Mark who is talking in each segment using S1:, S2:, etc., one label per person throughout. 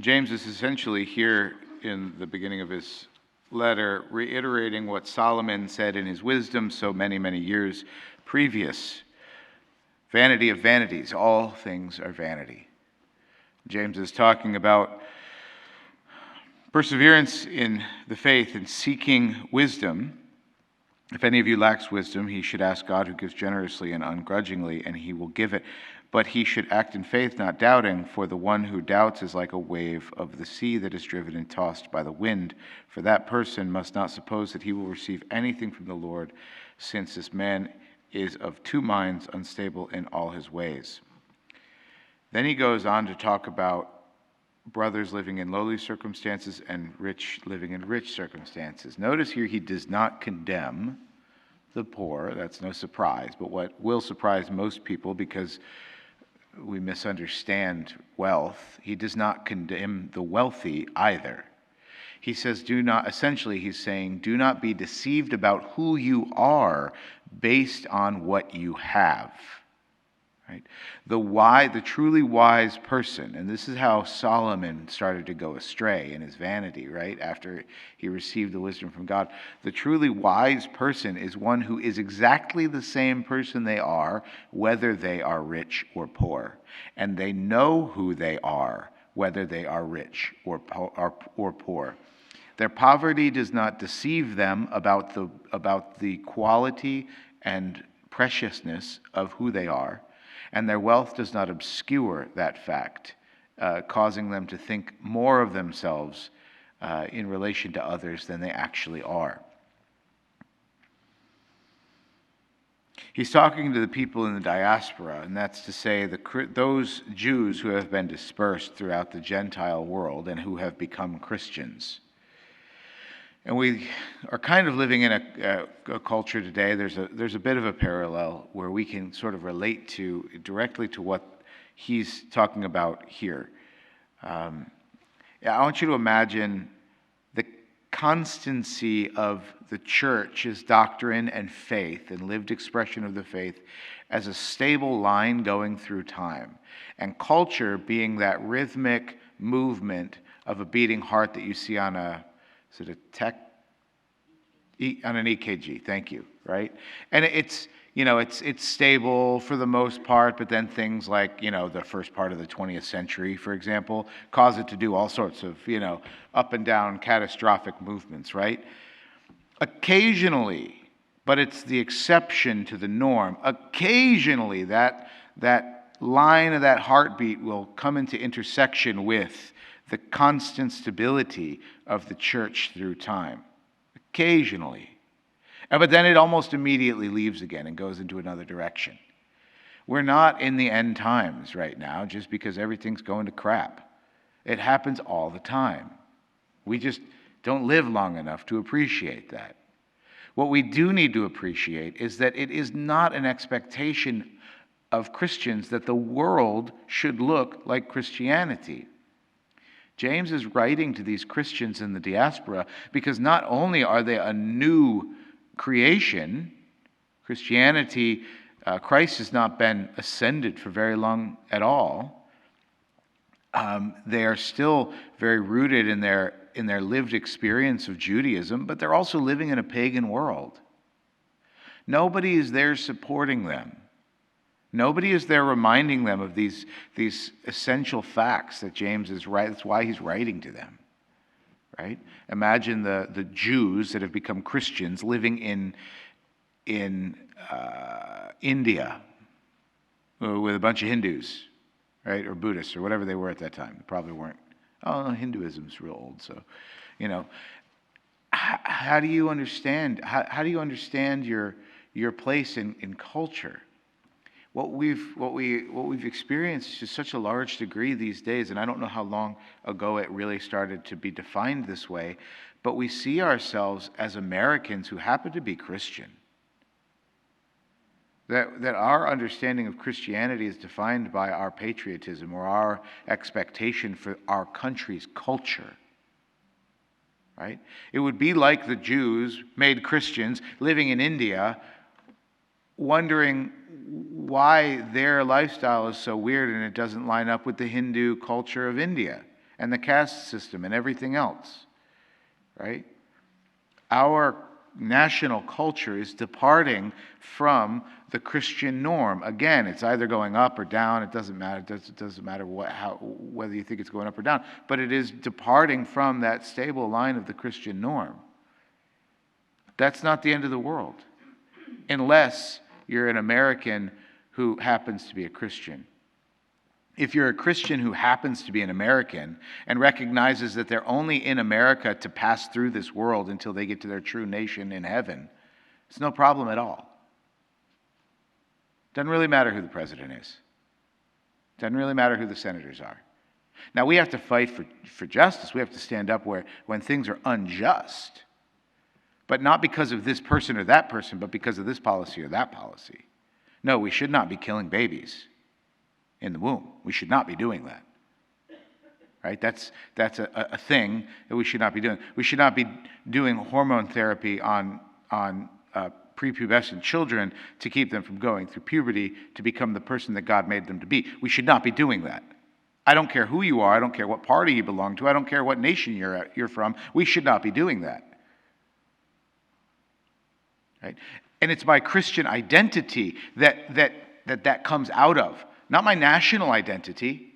S1: James is essentially here in the beginning of his letter reiterating what Solomon said in his wisdom so many, many years previous. Vanity of vanities, all things are vanity. James is talking about perseverance in the faith and seeking wisdom. If any of you lacks wisdom, he should ask God, who gives generously and ungrudgingly, and he will give it. But he should act in faith, not doubting, for the one who doubts is like a wave of the sea that is driven and tossed by the wind. For that person must not suppose that he will receive anything from the Lord, since this man is of two minds, unstable in all his ways. Then he goes on to talk about brothers living in lowly circumstances and rich living in rich circumstances. Notice here he does not condemn the poor. That's no surprise. But what will surprise most people, because we misunderstand wealth, he does not condemn the wealthy either. He says, essentially he's saying, do not be deceived about who you are based on what you have. Right? The truly wise person, and this is how Solomon started to go astray in his vanity, right? After he received the wisdom from God. The truly wise person is one who is exactly the same person they are, whether they are rich or poor. And they know who they are, whether they are rich or poor. Their poverty does not deceive them about the quality and preciousness of who they are. And their wealth does not obscure that fact, causing them to think more of themselves in relation to others than they actually are. He's talking to the people in the diaspora, and that's to say those Jews who have been dispersed throughout the Gentile world and who have become Christians. And we are kind of living in a culture today. There's a bit of a parallel where we can sort of relate directly to what he's talking about here. I want you to imagine the constancy of the church's doctrine and faith and lived expression of the faith as a stable line going through time, and culture being that rhythmic movement of a beating heart that you see on an EKG, thank you, right? And it's stable for the most part, but then things like, the first part of the 20th century, for example, cause it to do all sorts of, up and down catastrophic movements, right? Occasionally, but it's the exception to the norm, occasionally that line of that heartbeat will come into intersection with the constant stability of the church through time. Occasionally. But then it almost immediately leaves again and goes into another direction. We're not in the end times right now just because everything's going to crap. It happens all the time. We just don't live long enough to appreciate that. What we do need to appreciate is that it is not an expectation of Christians that the world should look like Christianity. James is writing to these Christians in the diaspora because not only are they a new creation, Christianity, Christ has not been ascended for very long at all. They are still very rooted in their lived experience of Judaism, but they're also living in a pagan world. Nobody is there supporting them. Nobody is there reminding them of these essential facts that James is right. That's why he's writing to them, right? Imagine the Jews that have become Christians living in India with a bunch of Hindus, right, or Buddhists or whatever they were at that time. They probably weren't. Oh, Hinduism's real old, so how do you understand? How do you understand your place in culture? What we've experienced to such a large degree these days, and I don't know how long ago it really started to be defined this way, but we see ourselves as Americans who happen to be Christian. That our understanding of Christianity is defined by our patriotism or our expectation for our country's culture. Right? It would be like the Jews made Christians living in India, wondering why their lifestyle is so weird and it doesn't line up with the Hindu culture of India. and the caste system and everything else, right? Our national culture is departing from the Christian norm. Again, it's either going up or down. It doesn't matter. It doesn't matter whether you think it's going up or down. But it is departing from that stable line of the Christian norm. That's not the end of the world, unless you're an American who happens to be a Christian. If you're a Christian who happens to be an American and recognizes that they're only in America to pass through this world until they get to their true nation in heaven, it's no problem at all. Doesn't really matter who the president is. Doesn't really matter who the senators are. Now, we have to fight for justice. We have to stand up when things are unjust. But not because of this person or that person, but because of this policy or that policy. No, we should not be killing babies in the womb. We should not be doing that. Right? That's a thing that we should not be doing. We should not be doing hormone therapy on prepubescent children to keep them from going through puberty to become the person that God made them to be. We should not be doing that. I don't care who you are. I don't care what party you belong to. I don't care what nation you're from. We should not be doing that. Right? And it's my Christian identity that comes out of. Not my national identity,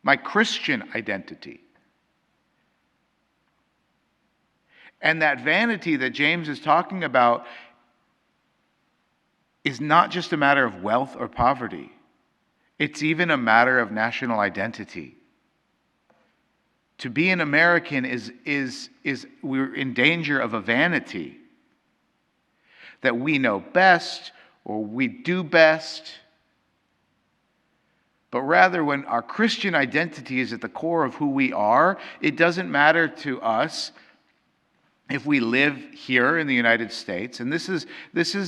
S1: my Christian identity. And that vanity that James is talking about is not just a matter of wealth or poverty. It's even a matter of national identity. To be an American is we're in danger of a vanity. That we know best or we do best. But rather, when our Christian identity is at the core of who we are, it doesn't matter to us if we live here in the United States. And this is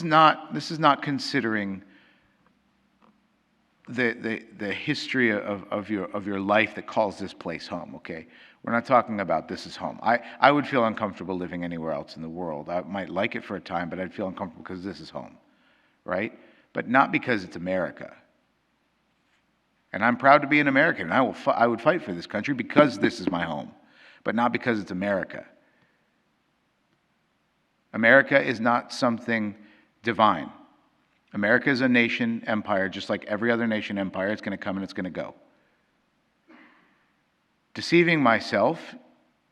S1: not considering the history of your life that calls this place home. Okay, we're not talking about this is home. I would feel uncomfortable living anywhere else in the world. I might like it for a time, but I'd feel uncomfortable because this is home, right? But not because it's America. And I'm proud to be an American. And I would fight for this country because this is my home, but not because it's America. America is not something divine. America is a nation empire, just like every other nation empire. It's going to come and it's going to go. Deceiving myself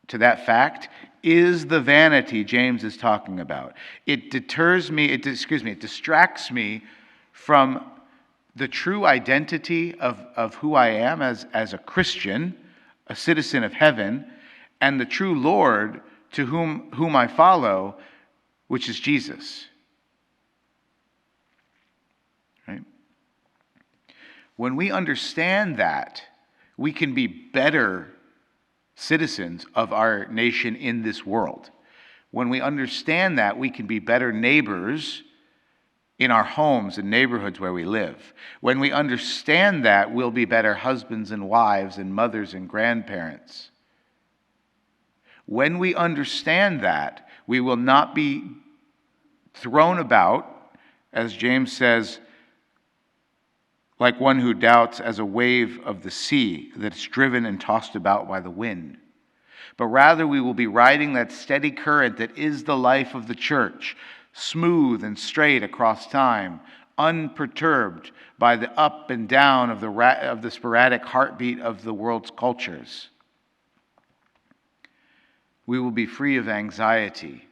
S1: to that fact is the vanity James is talking about. It distracts me from the true identity of who I am as a Christian, a citizen of heaven, and the true Lord to whom I follow, which is Jesus. Right? When we understand that, we can be better citizens of our nation in this world. When we understand that, we can be better neighbors in our homes and neighborhoods where we live. When we understand that, we'll be better husbands and wives and mothers and grandparents. When we understand that, we will not be thrown about, as James says, like one who doubts as a wave of the sea that's driven and tossed about by the wind. But rather we will be riding that steady current that is the life of the church, smooth and straight across time, unperturbed by the up and down of the sporadic heartbeat of the world's cultures. We will be free of anxiety,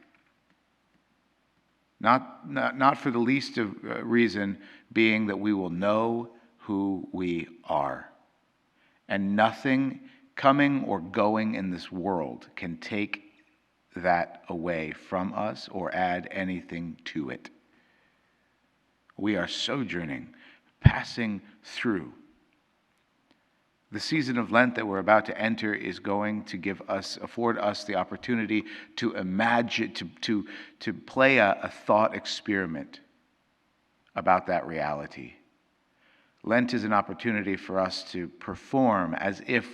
S1: not for the least of reason being that we will know who we are. And nothing coming or going in this world can take that away from us or add anything to it. We are sojourning, passing through. The season of Lent that we're about to enter is going to afford us the opportunity to imagine, to play a thought experiment about that reality. Lent is an opportunity for us to perform as if,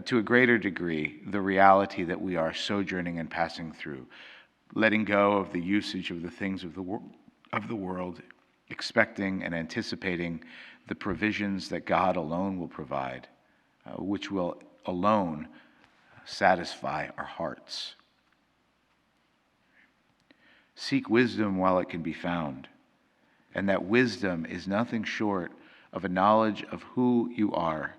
S1: to a greater degree, the reality that we are sojourning and passing through, letting go of the usage of the things of the world, expecting and anticipating the provisions that God alone will provide, which will alone satisfy our hearts. Seek wisdom while it can be found, and that wisdom is nothing short of a knowledge of who you are,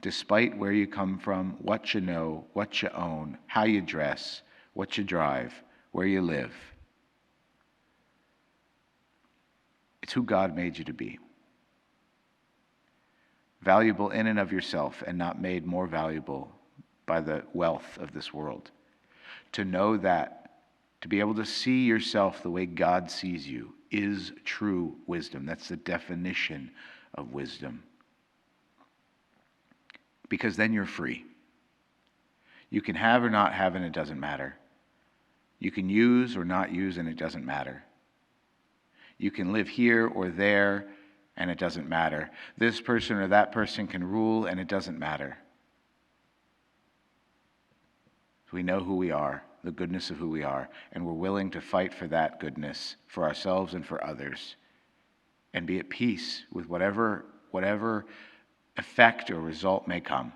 S1: despite where you come from, what you know, what you own, how you dress, what you drive, where you live. It's who God made you to be. Valuable in and of yourself, and not made more valuable by the wealth of this world. To know that, to be able to see yourself the way God sees you, is true wisdom. That's the definition of wisdom. Because then you're free. You can have or not have, and it doesn't matter. You can use or not use, and it doesn't matter. You can live here or there, and it doesn't matter. This person or that person can rule, and it doesn't matter. We know who we are, the goodness of who we are, and we're willing to fight for that goodness for ourselves and for others, and be at peace with whatever effect or result may come.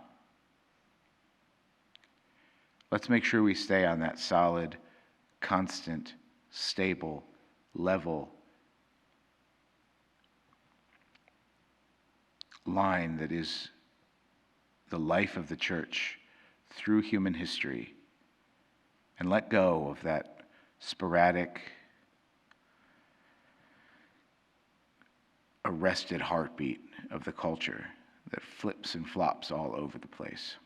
S1: Let's make sure we stay on that solid, constant, stable, level line that is the life of the church through human history, and let go of that sporadic, arrested heartbeat of the culture that flips and flops all over the place.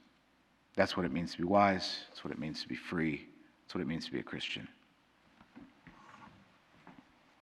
S1: That's what it means to be wise. That's what it means to be free. That's what it means to be a Christian.